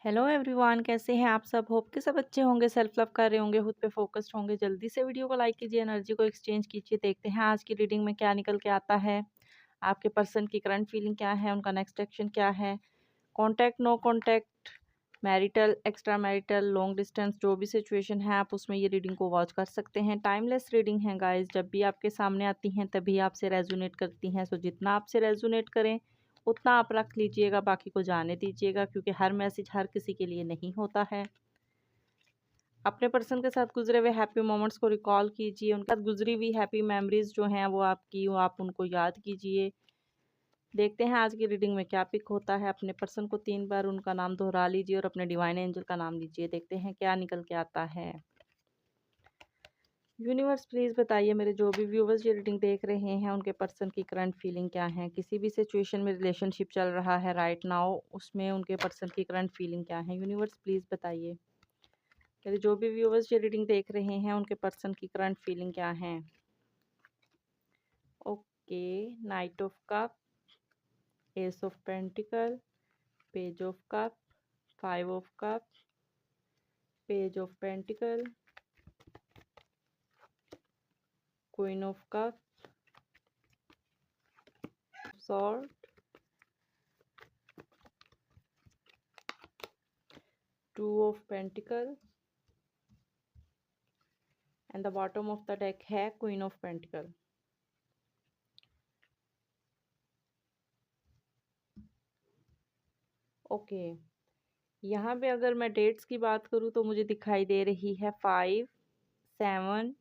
Hello everyone, कैसे हैं आप सब। होप के सब अच्छे होंगे, सेल्फ लव कर रहे होंगे, खुद पे फोकस्ड होंगे। जल्दी से वीडियो को लाइक कीजिए, एनर्जी को एक्सचेंज कीजिए। देखते हैं आज की रीडिंग में क्या निकल के आता है। आपके पर्सन की करंट फीलिंग क्या है, उनका नेक्स्ट एक्शन क्या है। Contact, no contact, marital, extra marital, long distance, जो भी सिचुएशन है आप उसमें ये रीडिंग को वॉच कर सकते हैं। टाइमलेस रीडिंग है गाइस, जब भी आपके सामने आती हैं तभी आपसे रेजोनेट करती हैं। सो जितना आपसे रेजोनेट करें उतना आप रख लीजिएगा, बाकी को जाने दीजिएगा, क्योंकि हर मैसेज हर किसी के लिए नहीं होता है। अपने पर्सन के साथ गुजरे हुए हैप्पी मोमेंट्स को रिकॉल कीजिए, उनके साथ गुजरी हुई हैप्पी मेमोरीज जो हैं वो आपकी, वो आप उनको याद कीजिए। देखते हैं आज की रीडिंग में क्या पिक होता है। अपने पर्सन को 3 बार उनका नाम दोहरा लीजिए और अपने डिवाइन एंजल का नाम लीजिए। देखते हैं क्या निकल के आता है। यूनिवर्स प्लीज़ बताइए, मेरे जो भी व्यूवर्स ये रीडिंग देख रहे हैं उनके पर्सन की करंट फीलिंग क्या है। किसी भी सिचुएशन में रिलेशनशिप चल रहा है राइट नाउ, उसमें उनके पर्सन की करंट फीलिंग क्या है। यूनिवर्स प्लीज़ बताइए, मेरे जो भी व्यूवर्स ये रीडिंग देख रहे हैं उनके पर्सन की करंट फीलिंग क्या है। Okay, night of cup, S of pentacle, page of cup, 5 of cup, page of pentacle, queen of cup, sword, 2 of pentacle and the bottom of the deck है queen of pentacle. Okay, यहाँ पे अगर मैं dates की बात करूँ तो मुझे दिखाई दे रही है 5, 7,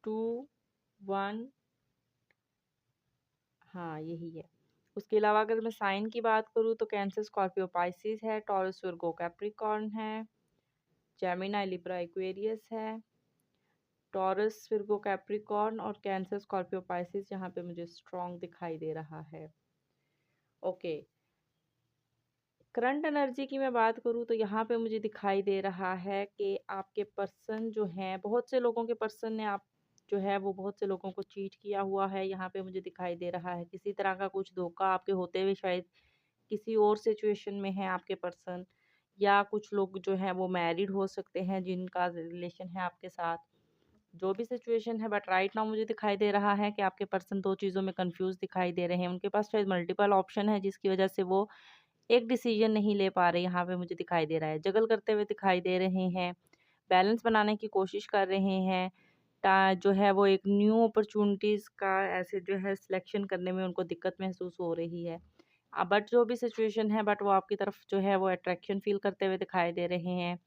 2, 1। हाँ यही है। उसके अलावा अगर मैं साइन की बात करूँ तो कैंसर, स्कॉर्पियो, पाइसिस है, टॉरस, विर्गो, कैप्रिकॉर्न है, जेमिनी, लिब्रा, एक्वेरियस है। टॉरस, विर्गो, कैप्रिकॉर्न और कैंसर, स्कॉर्पियो, पाइसिस यहाँ पे मुझे स्ट्रॉन्ग दिखाई दे रहा है। ओके, करंट एनर्जी की मैं बात करूँ तो यहाँ पे मुझे दिखाई दे रहा है कि आपके पर्सन जो हैं, बहुत से लोगों के पर्सन ने आप जो है वो बहुत से लोगों को चीट किया हुआ है। यहाँ पे मुझे दिखाई दे रहा है किसी तरह का कुछ धोखा आपके होते हुए शायद किसी और सिचुएशन में है आपके पर्सन, या कुछ लोग जो हैं वो मैरिड हो सकते हैं जिनका रिलेशन है आपके साथ। जो भी सिचुएशन है, बट राइट नाउ मुझे दिखाई दे रहा है कि आपके पर्सन दो चीज़ों में कंफ्यूज दिखाई दे रहे हैं। उनके पास शायद मल्टीपल ऑप्शन है जिसकी वजह से वो एक डिसीजन नहीं ले पा रहे। यहाँ पे मुझे दिखाई दे रहा है जगल करते हुए दिखाई दे रहे हैं, बैलेंस बनाने की कोशिश कर रहे हैं। जो है वो एक न्यू अपॉर्चुनिटीज़ का ऐसे जो है सिलेक्शन करने में उनको दिक्कत महसूस हो रही है। बट जो भी सिचुएशन है, बट वो आपकी तरफ जो है वो अट्रैक्शन फील करते हुए दिखाई दे रहे हैं।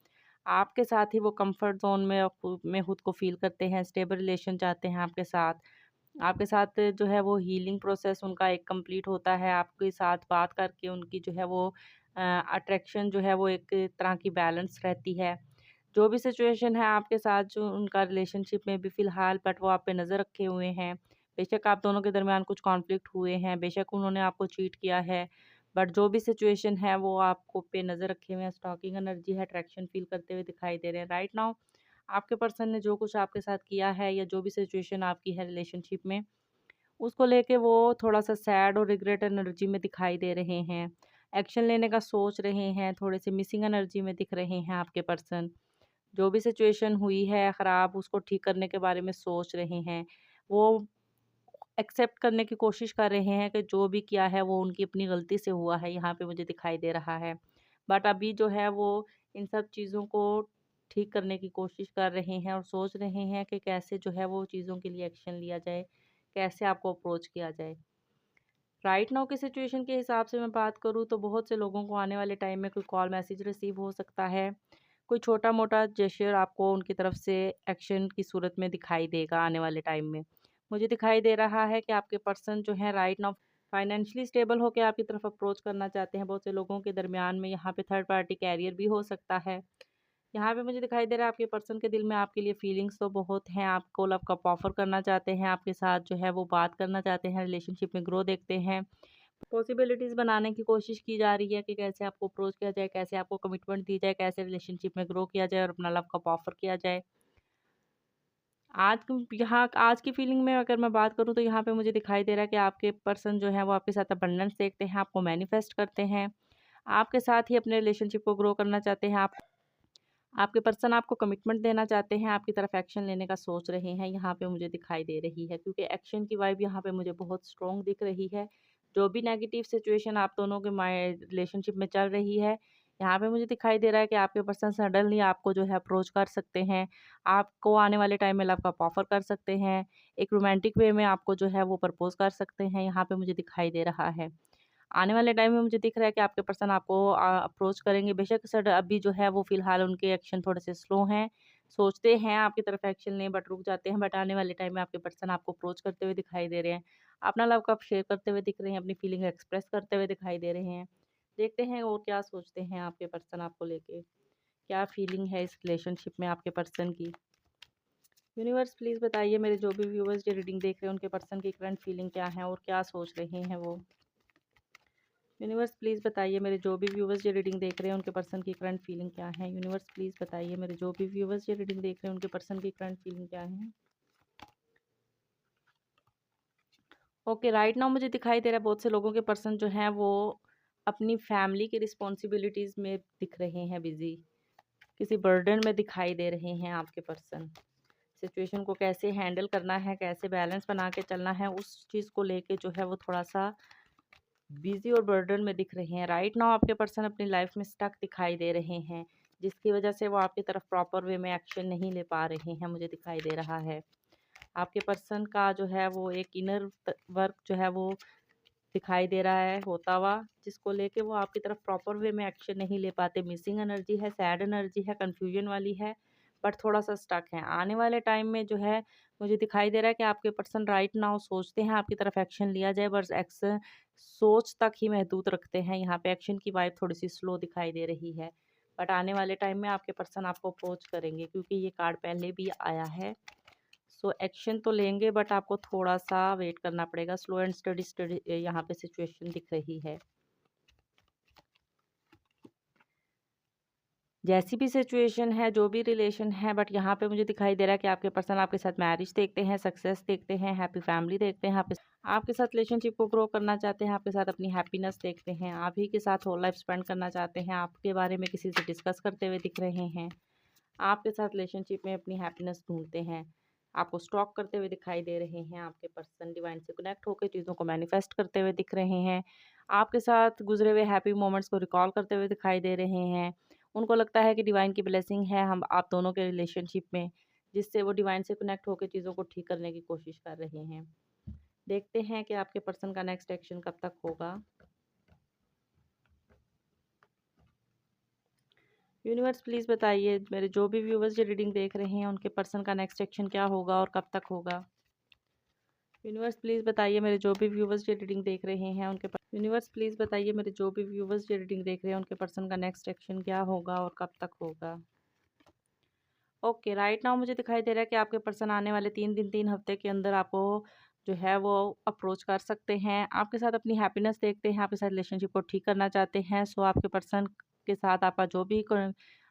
आपके साथ ही वो कंफर्ट जोन में खुद को फील करते हैं, स्टेबल रिलेशन चाहते हैं आपके साथ। आपके साथ जो है वो हीलिंग प्रोसेस उनका एक कंप्लीट होता है। आपके साथ बात करके उनकी जो है वो अट्रैक्शन जो है वो एक तरह की बैलेंस रहती है। जो भी सिचुएशन है आपके साथ, जो उनका रिलेशनशिप में भी फ़िलहाल, बट वो आप पे नज़र रखे हुए हैं। बेशक आप दोनों के दरमियान कुछ कॉन्फ्लिक्ट हुए हैं, बेशक उन्होंने आपको चीट किया है, बट जो भी सिचुएशन है वो आपको पे नज़र रखे हुए हैं। स्टॉकिंग एनर्जी है, अट्रैक्शन फ़ील करते हुए दिखाई दे रहे हैं। राइट नाउ आपके पर्सन ने जो कुछ आपके साथ किया है या जो भी सिचुएशन आपकी है रिलेशनशिप में, उसको लेके वो थोड़ा-सा सैड और रिग्रेट एनर्जी में दिखाई दे रहे हैं। एक्शन लेने का सोच रहे हैं, थोड़े से मिसिंग एनर्जी में दिख रहे हैं आपके पर्सन। जो भी सिचुएशन हुई है ख़राब, उसको ठीक करने के बारे में सोच रहे हैं। वो एक्सेप्ट करने की कोशिश कर रहे हैं कि जो भी किया है वो उनकी अपनी गलती से हुआ है, यहाँ पे मुझे दिखाई दे रहा है। बट अभी जो है वो इन सब चीज़ों को ठीक करने की कोशिश कर रहे हैं और सोच रहे हैं कि कैसे जो है वो चीज़ों के लिए एक्शन लिया जाए, कैसे आपको अप्रोच किया जाए। राइट नाउ की सिचुएशन के हिसाब से मैं बात करूँ तो बहुत से लोगों को आने वाले टाइम में कोई कॉल मैसेज रिसीव हो सकता है। कोई छोटा-मोटा जेस्चर आपको उनकी तरफ से एक्शन की सूरत में दिखाई देगा आने वाले टाइम में। मुझे दिखाई दे रहा है कि आपके पर्सन जो है राइट नाउ फाइनेंशियली स्टेबल होके आपकी तरफ अप्रोच करना चाहते हैं। बहुत से लोगों के दरमियान में यहाँ पे थर्ड पार्टी कैरियर भी हो सकता है। यहाँ पे मुझे दिखाई दे रहा है आपके पर्सन के दिल में आपके लिए फीलिंग्स तो बहुत हैं, आपको लव कप ऑफ़र करना चाहते हैं, आपके साथ जो है वो बात करना चाहते हैं, रिलेशनशिप में ग्रो देखते हैं। पॉसिबिलिटीज़ बनाने की कोशिश की जा रही है कि कैसे आपको अप्रोच किया जाए, कैसे आपको कमिटमेंट दी जाए, कैसे रिलेशनशिप में ग्रो किया जाए और अपना लव कप ऑफ़र किया जाए। आज की फीलिंग में अगर मैं बात करूँ तो यहाँ पे मुझे दिखाई दे रहा है कि आपके पर्सन जो है वो आपके साथ अबंडेंस देखते हैं, आपको मैनिफेस्ट करते हैं। आपके साथ ही अपने रिलेशनशिप को ग्रो करना चाहते हैं। आप आपके पर्सन आपको कमिटमेंट देना चाहते हैं, आपकी तरफ एक्शन लेने का सोच रहे हैं, यहाँ पे मुझे दिखाई दे रही है, क्योंकि एक्शन की वाइब यहाँ पे मुझे बहुत स्ट्रॉन्ग दिख रही है। जो भी नेगेटिव सिचुएशन आप दोनों के रिलेशनशिप में चल रही है, यहाँ पे मुझे दिखाई दे रहा है कि आपके पर्सन सडनली आपको जो है अप्रोच कर सकते हैं, आपको आने वाले टाइम में लव का ऑफर कर सकते हैं, एक रोमांटिक वे में आपको जो है वो प्रपोज कर सकते हैं, यहाँ पे मुझे दिखाई दे रहा है। आने वाले टाइम में मुझे दिख रहा है कि आपके पर्सन आपको अप्रोच करेंगे। बेशक सर अभी जो है वो फ़िलहाल उनके एक्शन थोड़े से स्लो हैं, सोचते हैं आपकी तरफ एक्शन लें बट रुक जाते हैं। बट आने वाले टाइम में आपके पर्सन आपको अप्रोच करते हुए दिखाई दे रहे हैं। अपना लव कप शेयर करते हुए दिख रहे हैं, अपनी फीलिंग एक्सप्रेस करते हुए दिखाई दे रहे हैं। देखते हैं और क्या सोचते हैं आपके पर्सन आपको लेके। क्या फीलिंग है इस रिलेशनशिप में आपके पर्सन की? यूनिवर्स प्लीज़ बताइए मेरे जो भी व्यूअर्स ये रीडिंग देख रहे हैं उनके पर्सन की करंट फीलिंग क्या है और क्या सोच रहे हैं वो? यूनिवर्स प्लीज़ बताइए मेरे जो भी व्यूवर्स ये रीडिंग देख रहे हैं उनके पर्सन की करंट फीलिंग क्या है? यूनिवर्स प्लीज़ बताइए मेरे जो भी व्यूवर्स ये रीडिंग देख रहे हैं उनके पर्सन की करंट फीलिंग क्या है? ओके, राइट नाउ मुझे दिखाई दे रहा है बहुत से लोगों के पर्सन जो हैं वो अपनी फैमिली की रिस्पॉन्सिबिलिटीज़ में दिख रहे हैं बिजी, किसी बर्डन में दिखाई दे रहे हैं आपके पर्सन। सिचुएशन को कैसे हैंडल करना है, कैसे बैलेंस बना के चलना है, उस चीज़ को लेके जो है वो थोड़ा सा बिजी और बर्डन में दिख रहे हैं। राइट नाउ आपके पर्सन अपनी लाइफ में स्टक दिखाई दे रहे हैं, जिसकी वजह से वो आपकी तरफ प्रॉपर वे में एक्शन नहीं ले पा रहे हैं, मुझे दिखाई दे रहा है। आपके पर्सन का जो है वो एक इनर वर्क जो है वो दिखाई दे रहा है होता हुआ, जिसको लेके वो आपकी तरफ प्रॉपर वे में एक्शन नहीं ले पाते। मिसिंग एनर्जी है, सैड एनर्जी है, कन्फ्यूजन वाली है, बट थोड़ा सा स्टक है। आने वाले टाइम में जो है मुझे दिखाई दे रहा है कि आपके पर्सन राइट नाउ सोचते हैं आपकी तरफ एक्शन लिया जाए, बस एक्शन सोच तक ही महदूद रखते हैं। यहाँ पे एक्शन की वाइब थोड़ी सी स्लो दिखाई दे रही है, बट आने वाले टाइम में आपके पर्सन आपको अप्रोच करेंगे, क्योंकि ये कार्ड पहले भी आया है। सो एक्शन तो लेंगे बट आपको थोड़ा सा वेट करना पड़ेगा। स्लो एंड स्टडी स्टडी यहाँ पे सिचुएशन दिख रही है। जैसी भी सिचुएशन है, जो भी रिलेशन है, बट यहाँ पे मुझे दिखाई दे रहा है कि आपके पर्सन आपके साथ मैरिज देखते हैं, सक्सेस देखते हैं, हैप्पी फैमिली देखते हैं, आपके साथ रिलेशनशिप को ग्रो करना चाहते हैं, आपके साथ अपनी हैप्पीनेस देखते हैं, आप ही के साथ होल लाइफ स्पेंड करना चाहते हैं, आपके बारे में किसी से डिस्कस करते हुए दिख रहे हैं, आपके साथ रिलेशनशिप में अपनी हैप्पीनेस ढूंढते हैं, आपको स्टॉक करते हुए दिखाई दे रहे हैं। आपके पर्सन डिवाइन से कनेक्ट होकर चीज़ों को मैनिफेस्ट करते हुए दिख रहे हैं, आपके साथ गुजरे हुए हैप्पी मोमेंट्स को रिकॉल करते हुए दिखाई दे रहे हैं। उनको लगता है कि डिवाइन की ब्लेसिंग है हम आप दोनों के रिलेशनशिप में, जिससे वो डिवाइन से कनेक्ट होकर चीज़ों को ठीक करने की कोशिश कर रहे हैं। देखते हैं कि आपके पर्सन का नेक्स्ट एक्शन कब तक होगा। यूनिवर्स प्लीज़ बताइए मेरे जो भी व्यूवर्स ये रीडिंग देख रहे हैं उनके पर्सन का नेक्स्ट एक्शन क्या होगा और कब तक होगा। यूनिवर्स प्लीज़ बताइए मेरे जो भी व्यूवर्स ये रीडिंग देख रहे हैं उनके यूनिवर्स प्लीज़ बताइए मेरे जो भी व्यूवर्स ये रीडिंग देख रहे हैं उनके पर्सन का नेक्स्ट एक्शन क्या होगा और कब तक होगा। ओके, राइट नाउ मुझे दिखाई दे रहा है कि आपके पर्सन आने वाले 3 हफ्ते के अंदर आपको जो है वो अप्रोच कर सकते हैं, आपके साथ अपनी हैप्पीनेस देखते हैं, आपके साथ रिलेशनशिप को ठीक करना चाहते हैं। सो आपके पर्सन के साथ आपका जो भी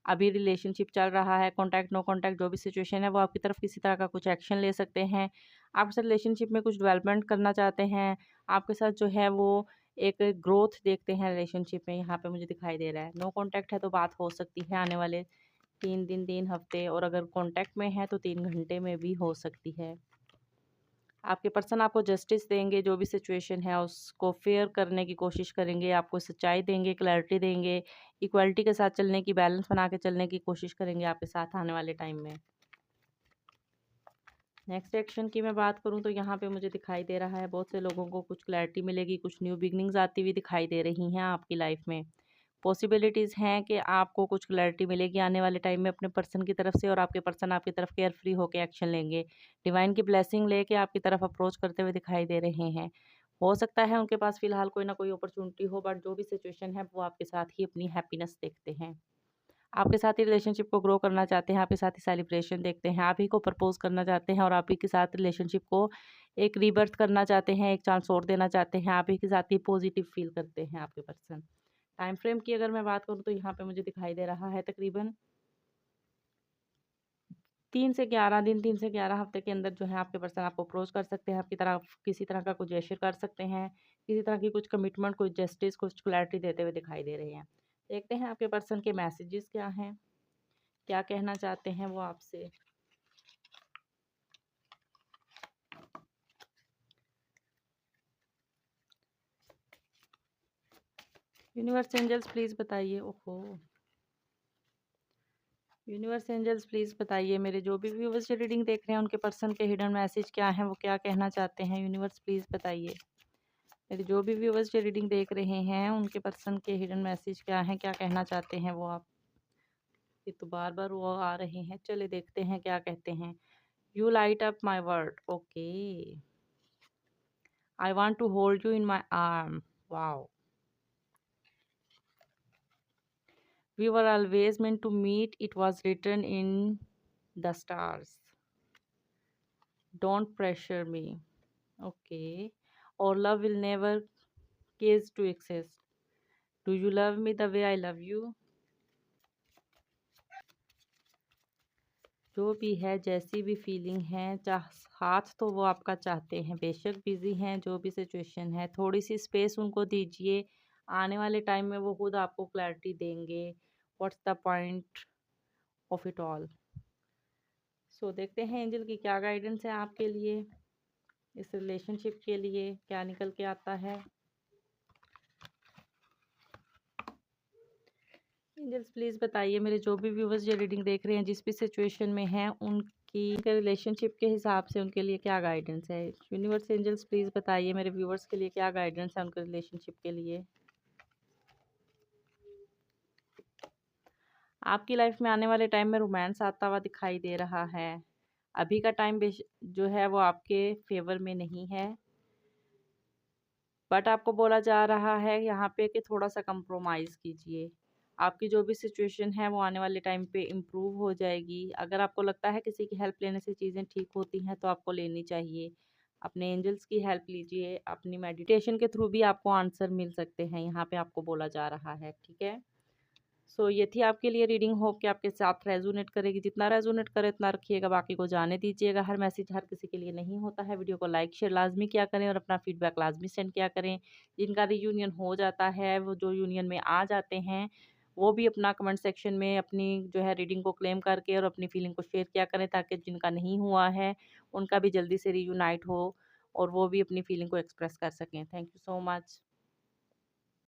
अभी रिलेशनशिप चल रहा है, कॉन्टैक्ट नो कॉन्टैक्ट जो भी सिचुएशन है, वो आपकी तरफ किसी तरह का कुछ एक्शन ले सकते हैं। आपके साथ रिलेशनशिप में कुछ डेवलपमेंट करना चाहते हैं, आपके साथ जो है वो एक ग्रोथ देखते हैं रिलेशनशिप में, यहाँ पे मुझे दिखाई दे रहा है। नो कॉन्टैक्ट है तो बात हो सकती है आने वाले 3 दिन 3 हफ्ते, और अगर कॉन्टैक्ट में है तो 3 घंटे में भी हो सकती है। आपके पर्सन आपको जस्टिस देंगे, जो भी सिचुएशन है उसको फेयर करने की कोशिश करेंगे, आपको सच्चाई देंगे, क्लैरिटी देंगे, इक्वालिटी के साथ चलने की, बैलेंस बना के चलने की कोशिश करेंगे आपके साथ आने वाले टाइम में। नेक्स्ट एक्शन की मैं बात करूं तो यहाँ पे मुझे दिखाई दे रहा है बहुत से लोगों को कुछ क्लैरिटी मिलेगी, कुछ न्यू बिगनिंग्स आती हुई दिखाई दे रही हैं आपकी लाइफ में। पॉसिबिलिटीज़ हैं कि आपको कुछ क्लैरिटी मिलेगी आने वाले टाइम में अपने पर्सन की तरफ से, और आपके पर्सन आपकी तरफ केयर फ्री होकर एक्शन लेंगे, डिवाइन की ब्लेसिंग लेके आपकी तरफ अप्रोच करते हुए दिखाई दे रहे हैं। हो सकता है उनके पास फिलहाल कोई ना कोई अपॉर्चुनिटी हो, बट जो भी सिचुएशन है वो आपके साथ ही अपनी हैप्पीनेस देखते हैं, आपके साथ ही रिलेशनशिप को ग्रो करना चाहते हैं, आपके साथ ही सेलिब्रेशन देखते हैं, आप ही को प्रपोज करना चाहते हैं, और आप ही के साथ रिलेशनशिप को एक रीबर्थ करना चाहते हैं, एक चांस और देना चाहते हैं, आप ही के साथ ही पॉजिटिव फील करते हैं आपके पर्सन। टाइम फ्रेम की अगर मैं बात करूँ तो यहाँ पे मुझे दिखाई दे रहा है तकरीबन 3 से 11 हफ्ते के अंदर जो है आपके पर्सन आपको अप्रोच कर सकते हैं, आपकी तरफ किसी तरह का कुछ जेस्चर कर सकते हैं, किसी तरह की कुछ कमिटमेंट, कुछ जस्टिस, कुछ क्लैरिटी देते हुए दिखाई दे रहे हैं। देखते हैं आपके पर्सन के मैसेजेस क्या हैं, क्या कहना चाहते हैं वो आपसे। यूनिवर्स एंजल्स प्लीज़ बताइए। ओहो, यूनिवर्स एंजल्स प्लीज़ बताइए, मेरे जो भी व्यूवर्स जो रीडिंग देख रहे हैं उनके पर्सन के हिडन मैसेज क्या हैं, वो क्या कहना चाहते हैं। यूनिवर्स प्लीज़ बताइए, मेरे जो भी व्यूवर्स जो रीडिंग देख रहे हैं उनके पर्सन के हिडन मैसेज क्या हैं, क्या कहना चाहते हैं वो आप। ये तो बार बार वो आ रहे हैं, चलिए देखते हैं क्या कहते हैं। You light up my world, okay. I want to hold you in my arm, wow. We were always meant to meet, it was written in the stars. Don't pressure me. Okay. Our love will never cease to exist. Do you love me the way I love you? जो भी है, जैसी भी feeling है, हाथ तो वो आपका चाहते हैं, बेशक बिजी हैं, जो भी सिचुएशन है, थोड़ी सी स्पेस उनको दीजिए। आने वाले टाइम में वो खुद आपको क्लैरिटी देंगे। What's the point of it all. So देखते हैं एंजल की क्या गाइडेंस है आपके लिए, इस रिलेशनशिप के लिए क्या निकल के आता है। एंजल्स प्लीज़ बताइए, मेरे जो भी व्यूवर्स जो रीडिंग देख रहे हैं जिस भी सिचुएशन में हैं उनकी रिलेशनशिप के हिसाब से उनके लिए क्या गाइडेंस है। यूनिवर्स एंजल्स प्लीज़ बताइए, मेरे व्यूवर्स के लिए क्या गाइडेंस है उनके रिलेशनशिप के लिए। आपकी लाइफ में आने वाले टाइम में रोमांस आता हुआ दिखाई दे रहा है। अभी का टाइम जो है वो आपके फेवर में नहीं है, बट आपको बोला जा रहा है यहाँ पे कि थोड़ा सा कंप्रोमाइज़ कीजिए। आपकी जो भी सिचुएशन है वो आने वाले टाइम पे इम्प्रूव हो जाएगी। अगर आपको लगता है किसी की हेल्प लेने से चीज़ें ठीक होती हैं तो आपको लेनी चाहिए। अपने एंजल्स की हेल्प लीजिए, अपनी मेडिटेशन के थ्रू भी आपको आंसर मिल सकते हैं, यहाँ पे आपको बोला जा रहा है, ठीक है। सो ये थी आपके लिए रीडिंग, होप कि आपके साथ रेजोनेट करेगी। जितना रेजोनेट करे उतना रखिएगा, बाकी को जाने दीजिएगा। हर मैसेज हर किसी के लिए नहीं होता है। वीडियो को लाइक शेयर लाजमी किया करें और अपना फीडबैक लाजमी सेंड किया करें। जिनका रीयूनियन हो जाता है, वो जो यूनियन में आ जाते हैं, वो भी अपना कमेंट सेक्शन में अपनी जो है रीडिंग को क्लेम करके और अपनी फीलिंग को शेयर किया करें, ताकि जिनका नहीं हुआ है उनका भी जल्दी से रीयूनाइट हो और वो भी अपनी फीलिंग को एक्सप्रेस कर सकें। Thank you so much.